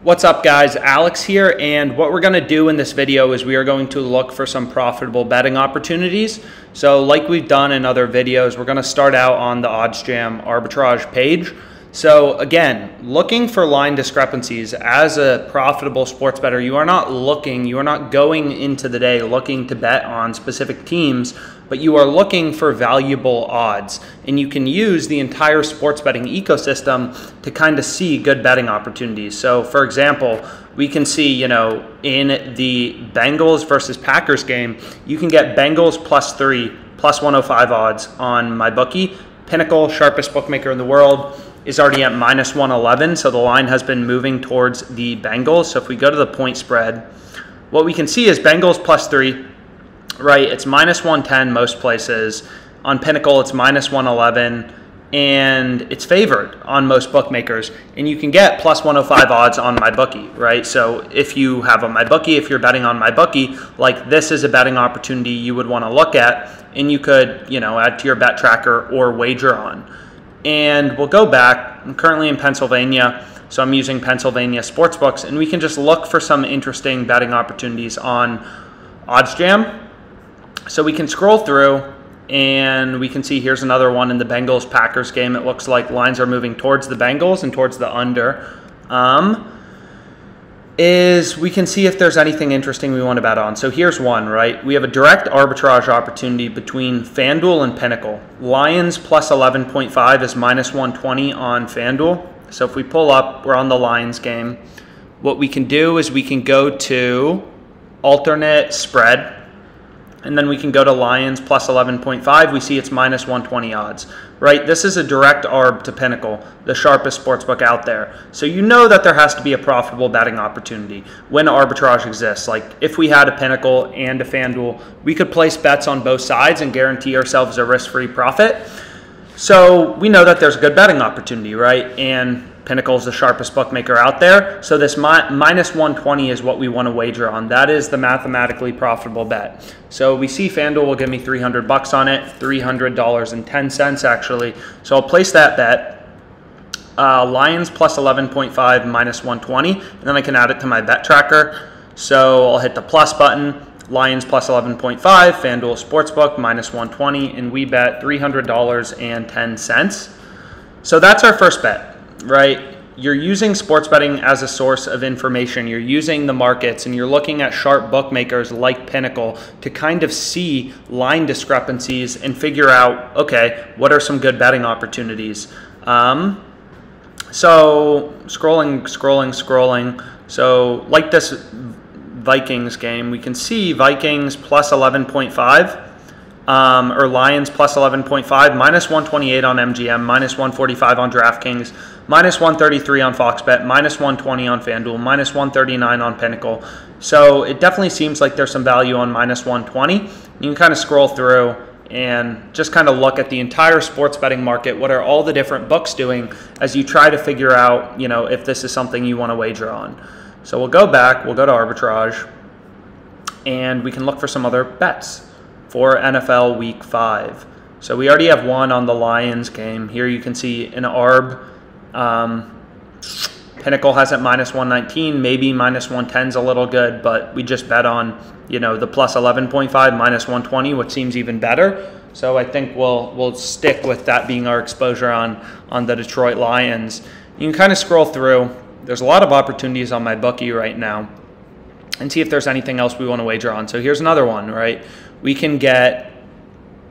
What's up guys, Alex here, and what we're going to do in this video is we are going to look for some profitable betting opportunities. So like we've done in other videos, we're going to start out on the OddsJam arbitrage page. So again, looking for line discrepancies as a profitable sports bettor, you are not going into the day looking to bet on specific teams, but you are looking for valuable odds. And you can use the entire sports betting ecosystem to kind of see good betting opportunities. So for example, we can see, in the Bengals versus Packers game, you can get Bengals +3, +105 odds on MyBookie. Pinnacle, sharpest bookmaker in the world, is already at -111, so the line has been moving towards the Bengals. So if we go to the point spread, what we can see is Bengals +3, right? It's -110 most places. On Pinnacle, it's -111, and it's favored on most bookmakers. And you can get +105 odds on MyBookie, right? So if you have a MyBookie, if you're betting on MyBookie, like this is a betting opportunity you would want to look at, and you could, add to your bet tracker or wager on. And we'll go back. I'm currently in Pennsylvania, so I'm using Pennsylvania sportsbooks, and we can just look for some interesting betting opportunities on OddsJam. So we can scroll through, and we can see here's another one in the Bengals-Packers game. It looks like lines are moving towards the Bengals and towards the under. We can see if there's anything interesting we want to bet on. So here's one, right? We have a direct arbitrage opportunity between FanDuel and Pinnacle. Lions +11.5 is -120 on FanDuel. So if we pull up, we're on the Lions game. What we can do is we can go to alternate spread, and then we can go to Lions +11.5. We see it's -120 odds, right? This is a direct arb to Pinnacle, the sharpest sportsbook out there. So you know that there has to be a profitable betting opportunity when arbitrage exists. Like if we had a Pinnacle and a FanDuel, we could place bets on both sides and guarantee ourselves a risk-free profit. So we know that there's a good betting opportunity, right? And Pinnacle is the sharpest bookmaker out there. So this -120 is what we want to wager on. That is the mathematically profitable bet. So we see FanDuel will give me 300 bucks on it, $300.10 actually. So I'll place that bet. Lions +11.5 -120, and then I can add it to my bet tracker. So I'll hit the plus button. Lions +11.5, FanDuel Sportsbook -120, and we bet $300.10. So that's our first bet. Right? You're using sports betting as a source of information. You're using the markets, and you're looking at sharp bookmakers like Pinnacle to kind of see line discrepancies and figure out, okay, what are some good betting opportunities? So scrolling. So like this Vikings game, we can see Vikings +11.5. Or Lions +11.5, -128 on MGM, -145 on DraftKings, -133 on FoxBet, -120 on FanDuel, -139 on Pinnacle. So it definitely seems like there's some value on -120. You can kind of scroll through and just kind of look at the entire sports betting market. What are all the different books doing as you try to figure out, if this is something you want to wager on. So we'll go back, we'll go to arbitrage, and we can look for some other bets for NFL Week 5. So we already have one on the Lions game. Here you can see an arb. Pinnacle has it -119, maybe -110 is a little good, but we just bet on, the +11.5 -120, which seems even better. So I think we'll stick with that being our exposure on the Detroit Lions. You can kind of scroll through. There's a lot of opportunities on MyBookie right now, and see if there's anything else we want to wager on. So here's another one, right? We can get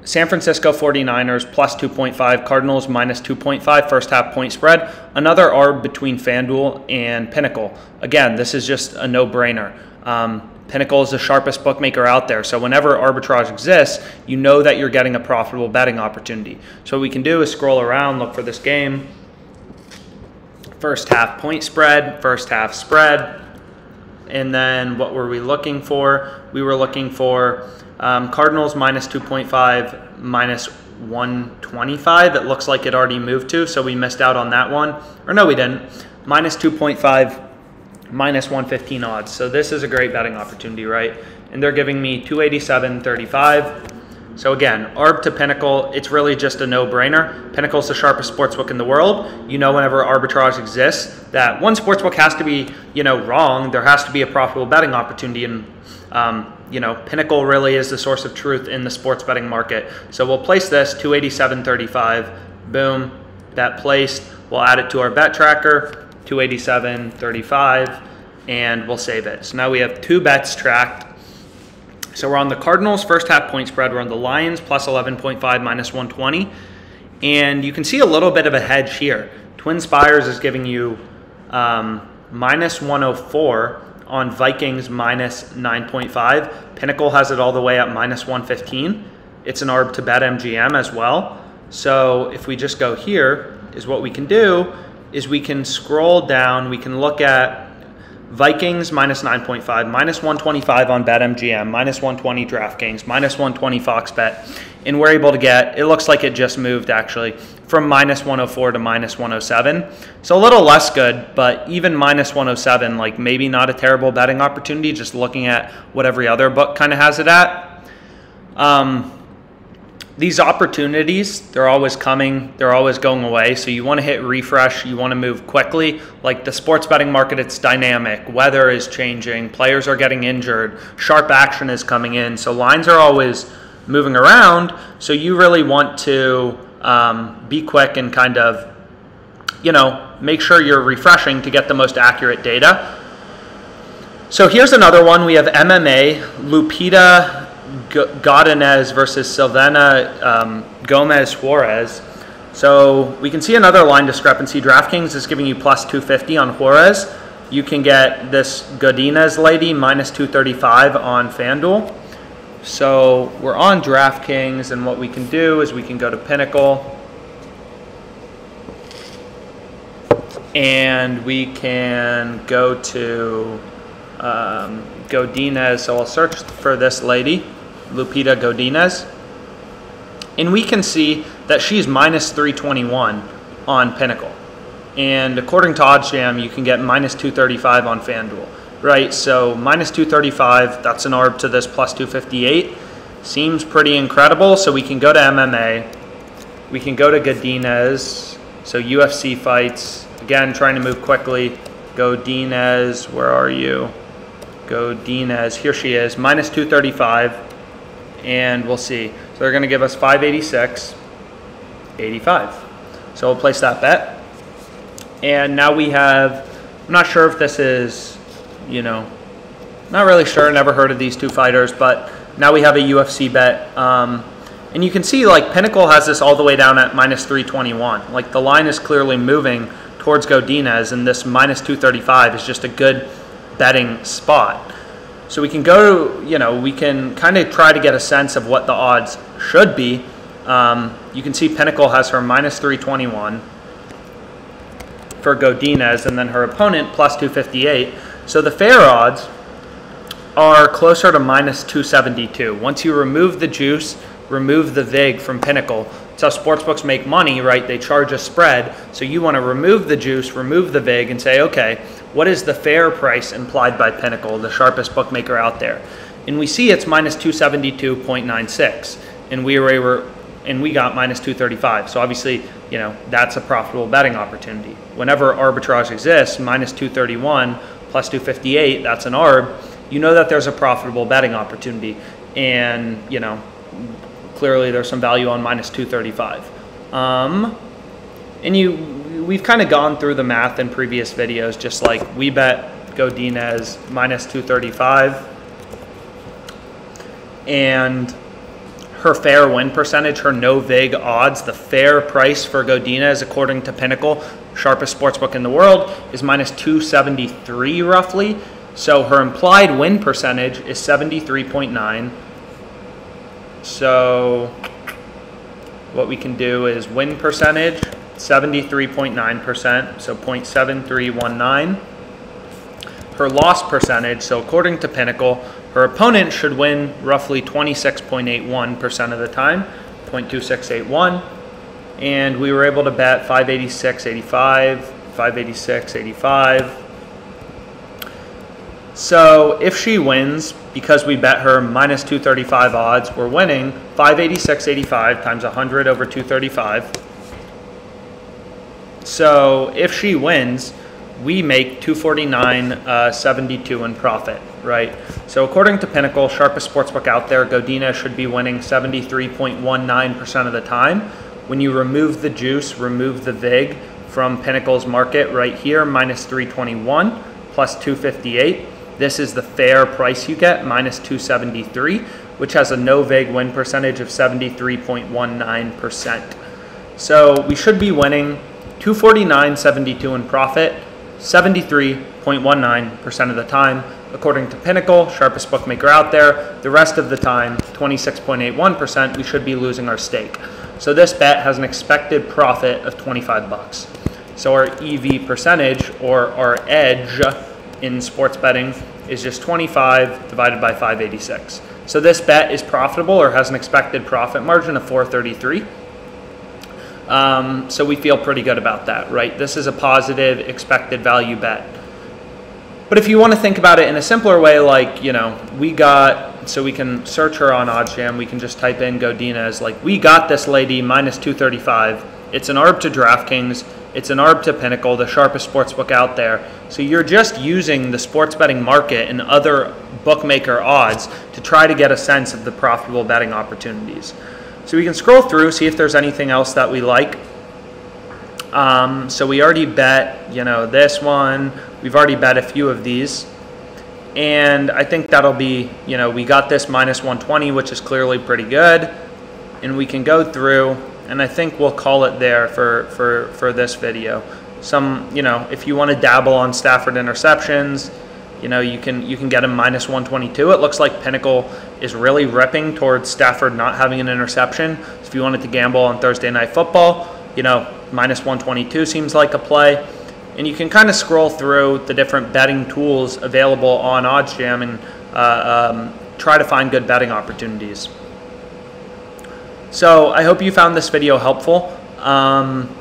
San Francisco 49ers +2.5, Cardinals -2.5, first half point spread. Another arb between FanDuel and Pinnacle. Again, this is just a no-brainer. Pinnacle is the sharpest bookmaker out there. So whenever arbitrage exists, you know that you're getting a profitable betting opportunity. So what we can do is scroll around, look for this game. First half point spread, first half spread. And then what were we looking for? We were looking for Cardinals -2.5, -125. It looks like it already moved to, so we missed out on that one. Or no, we didn't. -2.5, -115 odds. So this is a great betting opportunity, right? And they're giving me 287.35. So again, arb to Pinnacle, it's really just a no-brainer. Pinnacle's the sharpest sportsbook in the world. You know, whenever arbitrage exists, that one sportsbook has to be, you know, wrong. There has to be a profitable betting opportunity, and you know, Pinnacle really is the source of truth in the sports betting market. So we'll place this 287.35. Boom, bet placed. We'll add it to our bet tracker, 287.35, and we'll save it. So now we have 2 bets tracked. So we're on the Cardinals first half point spread. We're on the Lions plus 11.5 minus 120. And you can see a little bit of a hedge here. Twin Spires is giving you minus 104 on Vikings minus 9.5. Pinnacle has it all the way at minus 115. It's an arb to bet MGM as well. So if we just go here, is what we can do is we can scroll down. We can look at Vikings minus 9.5, minus 125 on BetMGM, minus 120 DraftKings, minus 120 FoxBet, and we're able to get, it looks like it just moved actually, from minus 104 to minus 107. So a little less good, but even minus 107, like maybe not a terrible betting opportunity, just looking at what every other book kind of has it at. These opportunities, they're always coming, they're always going away. So you want to hit refresh, you want to move quickly. Like the sports betting market, it's dynamic. Weather is changing, players are getting injured, sharp action is coming in. So lines are always moving around. So you really want to be quick and kind of, you know, make sure you're refreshing to get the most accurate data. So here's another one. We have MMA, Lupita Godinez versus Silvana Gomez Juarez. So we can see another line discrepancy. DraftKings is giving you plus 250 on Juarez. You can get this Godinez lady minus 235 on FanDuel. So we're on DraftKings, and what we can do is we can go to Pinnacle, and we can go to Godinez. So I'll search for this lady, Lupita Godinez, and we can see that she's minus 321 on Pinnacle. And according to OddsJam, you can get minus 235 on FanDuel, right? So minus 235, that's an arb to this plus 258. Seems pretty incredible. So we can go to MMA. We can go to Godinez. So UFC fights. Again, trying to move quickly. Godinez, where are you? Godinez, here she is, minus 235. And we'll see. So they're going to give us 586.85. So we'll place that bet. And now we have, I'm not sure if this is, you know, not really sure, never heard of these two fighters, but now we have a UFC bet. And you can see like Pinnacle has this all the way down at minus 321. Like the line is clearly moving towards Godinez, and this minus 235 is just a good betting spot. So we can go, you know, we can kind of try to get a sense of what the odds should be. You can see Pinnacle has her minus 321 for Godinez, and then her opponent plus 258. So the fair odds are closer to minus 272. Once you remove the juice, remove the vig from Pinnacle, it's how sportsbooks make money, right? They charge a spread. So you want to remove the juice, remove the vig, and say, okay, what is the fair price implied by Pinnacle, the sharpest bookmaker out there? And we see it's minus 272.96, and we got minus 235. So obviously, you know, that's a profitable betting opportunity. Whenever arbitrage exists, minus 231 plus 258, that's an arb. You know that there's a profitable betting opportunity, and you know, clearly there's some value on minus 235. We've kind of gone through the math in previous videos, just like we bet Godinez minus 235, and her fair win percentage, her no vig odds, the fair price for Godinez according to Pinnacle, sharpest sportsbook in the world, is minus 273 roughly. So her implied win percentage is 73.9. So what we can do is win percentage 73.9%, so 0.7319. Her loss percentage, so according to Pinnacle, her opponent should win roughly 26.81% of the time, 0.2681. And we were able to bet 586.85, 586.85. So if she wins, because we bet her minus 235 odds, we're winning 586.85 times 100 over 235. So if she wins, we make 249.72 in profit, right? So according to Pinnacle, sharpest sportsbook out there, Godina should be winning 73.19% of the time. When you remove the juice, remove the vig from Pinnacle's market right here, minus 321 plus 258. This is the fair price you get, minus 273, which has a no vig win percentage of 73.19%. So we should be winning 249.72 in profit, 73.19% of the time, according to Pinnacle, sharpest bookmaker out there. The rest of the time, 26.81%, we should be losing our stake. So this bet has an expected profit of 25 bucks. So our EV percentage, or our edge in sports betting, is just 25 divided by 586. So this bet is profitable, or has an expected profit margin of 433. So we feel pretty good about that, right? This is a positive expected value bet. But if you want to think about it in a simpler way, like, you know, so we can search her on OddsJam, we can just type in Godina as like, we got this lady minus 235. It's an ARB to DraftKings. It's an ARB to Pinnacle, the sharpest sportsbook out there. So you're just using the sports betting market and other bookmaker odds to try to get a sense of the profitable betting opportunities. So we can scroll through, see if there's anything else that we like. So we already bet, you know, this one. We've already bet a few of these. And I think that'll be, you know, we got this minus 120, which is clearly pretty good. And we can go through, and I think we'll call it there for this video. You know, if you want to dabble on Stafford interceptions, you know, you can get him minus 122. It looks like Pinnacle is really ripping towards Stafford not having an interception. So if you wanted to gamble on Thursday Night Football, you know, minus 122 seems like a play. And you can kind of scroll through the different betting tools available on OddsJam and try to find good betting opportunities. So I hope you found this video helpful.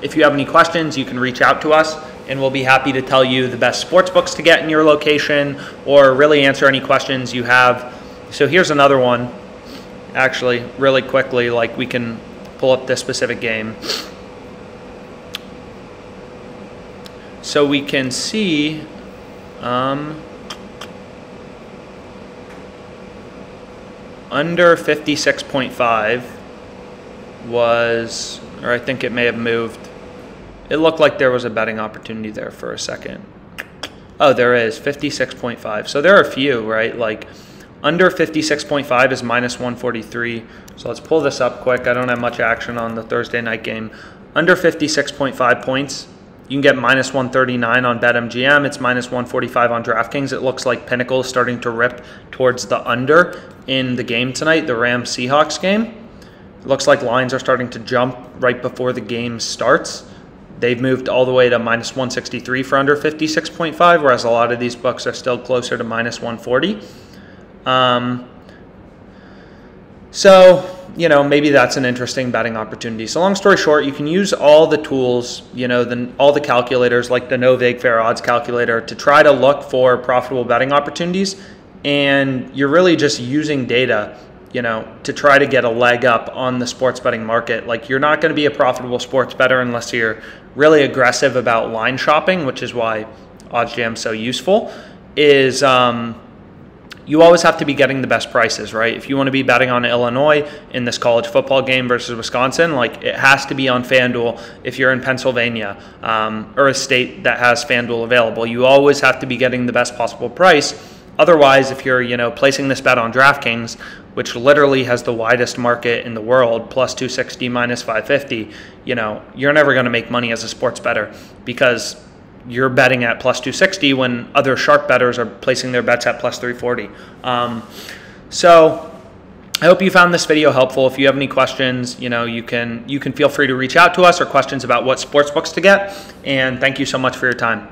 If you have any questions, you can reach out to us, and we'll be happy to tell you the best sports books to get in your location, or really answer any questions you have. So here's another one, actually, really quickly, like we can pull up this specific game. So we can see under 56.5 was, or I think it may have moved. It looked like there was a betting opportunity there for a second. Oh, there is, 56.5. So there are a few, right? Like under 56.5 is minus 143. So let's pull this up quick. I don't have much action on the Thursday night game. Under 56.5 points, you can get minus 139 on BetMGM. It's minus 145 on DraftKings. It looks like Pinnacle is starting to rip towards the under in the game tonight, the Rams-Seahawks game. It looks like lines are starting to jump right before the game starts. They've moved all the way to minus 163 for under 56.5, whereas a lot of these books are still closer to minus 140. So, you know, maybe that's an interesting betting opportunity. So long story short, you can use all the tools, you know, all the calculators like the no vig fair odds calculator to try to look for profitable betting opportunities. And you're really just using data, you know, to try to get a leg up on the sports betting market. Like, you're not going to be a profitable sports bettor unless you're really aggressive about line shopping, which is why OddsJam is so useful, is you always have to be getting the best prices, right? If you want to be betting on Illinois in this college football game versus Wisconsin, like, it has to be on FanDuel if you're in Pennsylvania or a state that has FanDuel available. You always have to be getting the best possible price. Otherwise, if you're, you know, placing this bet on DraftKings, which literally has the widest market in the world, plus 260, minus 550, you know, you're never going to make money as a sports bettor because you're betting at plus 260 when other sharp bettors are placing their bets at plus 340. So I hope you found this video helpful. If you have any questions, you know, you can feel free to reach out to us, or questions about what sports books to get. And thank you so much for your time.